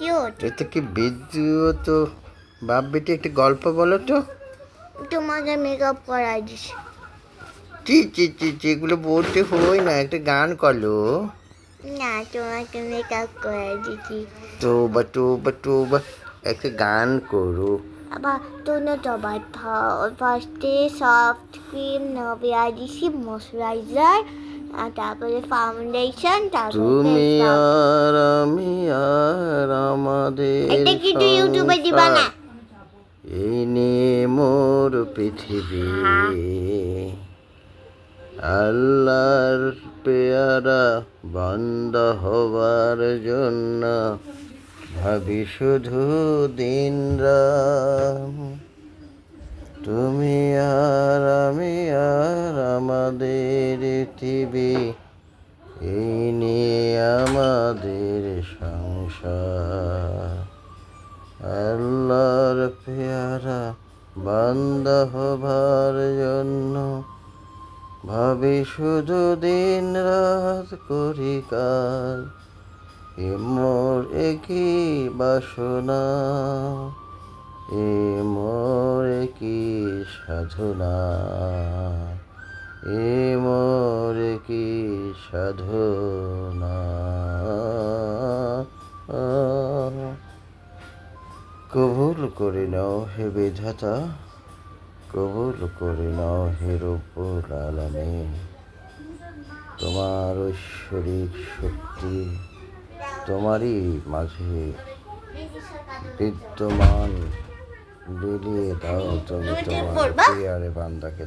Cute. এটা কি video? তো বাপ বেটি একটা গল্প বলো তো। তোমাকে মেকআপ করাই দিছি। চি চি চি চি, এগুলো বলতে হয় না, একটা গান করো। না, তোমাকে মেকআপ করাই দিছি। তোবা তোবা তোবা, একটা গান করো। আবার তুমি তো ফার্স্টে সফট ক্রিম নভিয়া দিছি, ময়শ্চারাইজার, আর তারপরে ফাউন্ডেশন, তারপরে তুমি face wash। আর আমি আর আমাদের এটা কিন্তু ইউটিউবে দিবা না। এই নিয়ে মোর পৃথিবী। আল্লাহর পেয়ারা বান্দা হবার জন্য ভাবি শুধু দিন রাত। তুমি আর আমি আর আমাদের পৃথিবী, এই নিয়ে আমাদের সংসার। আল্লাহর পেয়ারা বান্দা হবার জন্য ভাবি শুধু দিন রাত করি কাজ। এ মোর একই বাসনা, এ মোর একই সাধনা, এ মোর একই সাধনা। কবুল করে নাও হে বিধাতা, কবুল করে নাও হে রব্বুল আলামিন। তোমার ঐশ্বরিক শক্তি তোমারই মাঝে বিদ্যমান, বিলিয়ে দাও তুমি তোমার প্রিয়ারে বান্দাকে।